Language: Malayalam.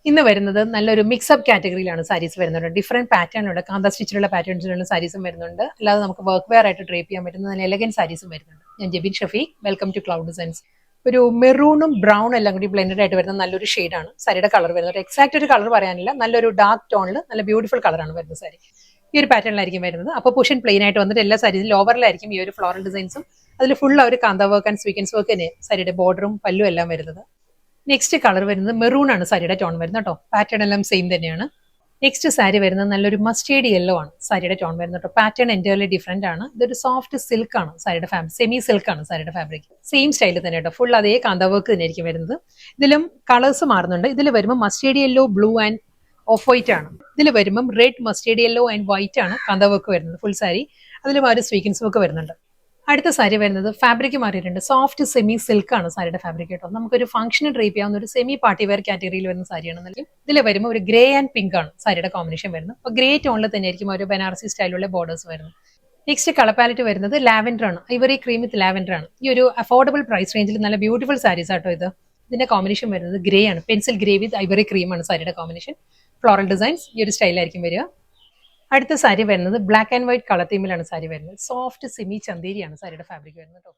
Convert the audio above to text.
ഇന്ന് വരുന്നത് നല്ലൊരു മിക്സപ്പ് കാറ്റഗറിയിലാണ് സാരീസ് വരുന്നത്. ഡിഫറെന്റ് പാറ്റേണിലുള്ള കാന്ത സ്റ്റിച്ചിലുള്ള പാറ്റേൺസിലുള്ള സാരീസും വരുന്നുണ്ട്. അല്ലാതെ നമുക്ക് വർക്ക് വെയർ ആയിട്ട് ഡ്രേപ്പ് ചെയ്യാൻ പറ്റുന്ന നല്ല എലഗൻ സാരീസും വരുന്നുണ്ട്. ഞാൻ Jebin Shafeeq, welcome to cloud designs. ഒരു മെറൂണും ബ്രൗൺ എല്ലാം കൂടി ബ്ലെൻഡഡ് ആയിട്ട് വരുന്ന നല്ലൊരു ഷെയ്ഡാണ് സാരിയുടെ കളർ വരുന്നത്. എക്സാക്ട് ഒരു കളർ പറയാനില്ല, നല്ലൊരു ഡാർക്ക് ടോണിൽ നല്ല ബ്യൂട്ടിഫുൾ കളറാണ് വരുന്നത് സാരി. ഈ ഒരു പാറ്റേണിലായിരിക്കും വരുന്നത്. അപ്പോൾ പുഷൻ പ്ലെയിൻ ആയിട്ട് വന്നിട്ട് എല്ലാ സാരീസിലും ഓവറിലായിരിക്കും ഈ ഒരു ഫ്ലോറൽ ഡിസൈൻസും അതിൽ ഫുൾ ആ ഒരു കാന്ത വർക്ക് ആൻഡ് സ്വീക്കൻസ് വർക്ക് തന്നെ സാരിയുടെ ബോർഡറും പല്ലും എല്ലാം വരുന്നത്. നെക്സ്റ്റ് കളർ വരുന്നത് മെറൂൺ ആണ് സാരിയുടെ ടോൺ വരുന്നത് കേട്ടോ. പാറ്റേൺ എല്ലാം സെയിം തന്നെയാണ്. നെക്സ്റ്റ് സാരി വരുന്നത് നല്ലൊരു മസ്റ്റേഡ് യെല്ലോ ആണ് സാരിയുടെ ടോൺ വരുന്നത് കേട്ടോ. പാറ്റേൺ എൻറ്റയർലി ഡിഫറെന്റ് ആണ്. ഇതൊരു സോഫ്റ്റ് സിൽക്ക് ആണ് സാരിയുടെ ഫാബ്രിക്, സെമി സിൽക്ക് ആണ് സാരിയുടെ ഫാബ്രിക്. സെയിം സ്റ്റൈലിൽ തന്നെ കേട്ടോ, ഫുൾ അതേ കാന്ത വർക്ക് തന്നെ ആയിരിക്കും വരുന്നത്. ഇതിലും കളേഴ്സ് മാറുന്നുണ്ട്. ഇതിൽ വരുമ്പോൾ mustard yellow, blue and of white ആണ്. ഇതിൽ വരുമ്പം red, mustard yellow and white ആണ് കാന്ത വർക്ക് വരുന്നത് ഫുൾ സാരി. അതിലും ആ ഒരു സ്വീക്കൻസ് വർക്ക് വരുന്നുണ്ട്. അടുത്ത സാരി വരുന്നത് ഫാബ്രിക് മാറിയിട്ടുണ്ട്. സോഫ്റ്റ് സെമി സിൽക്ക് ആണ് സാരിയുടെ ഫാബ്രിക് കേട്ടോ. നമുക്കൊരു ഫംഗ്ഷന് ഡ്രേപ്പ് ചെയ്യാവുന്ന ഒരു സെമി പാർട്ടി വെയർ കാറ്റഗറിയിൽ വരുന്ന സാരിയാണ് നൽകി. ഇതിൽ വരുമ്പോൾ ഒരു ഗ്രേ ആൻഡ് പിങ്ക് ആണ് സാരിയുടെ കോമ്പിനേഷൻ വരുന്നത്. അപ്പോൾ ഗ്രേ ടോണിൽ തന്നെ ആയിരിക്കും ഒരു ബനാറസി സ്റ്റൈലുള്ള ബോർഡേഴ്സ് വരുന്നത്. നെക്സ്റ്റ് കളർ പാലറ്റ് വരുന്നത് ലാവൻഡർ ആണ്. ഇവറി ക്രീം വിത്ത് ലാവൻഡർ ആണ്. ഈ ഒരു അഫോർഡബിൾ പ്രൈസ് റേഞ്ചിൽ നല്ല ബ്യൂട്ടിഫുൾ സാരീസ് ആട്ടോ ഇത്. ഇതിന്റെ കോമ്പിനേഷൻ വരുന്നത് ഗ്രേ ആണ്. പെൻസിൽ ഗ്രേ വിത്ത് ഐവറി ക്രീം ആണ് സാരിയുടെ കോമ്പിനേഷൻ. ഫ്ലോറൽ ഡിസൈൻസ് ഈ ഒരു സ്റ്റൈലായിരിക്കും വരിക. അടുത്ത സാരി വരുന്നത് ബ്ലാക്ക് ആൻഡ് വൈറ്റ് കളർ തീമിലാണ് സാരി വരുന്നത്. സോഫ്റ്റ് സെമി ചന്തേരിയാണ് സാരിയുടെ ഫാബ്രിക് വരുന്നത് കേട്ടോ.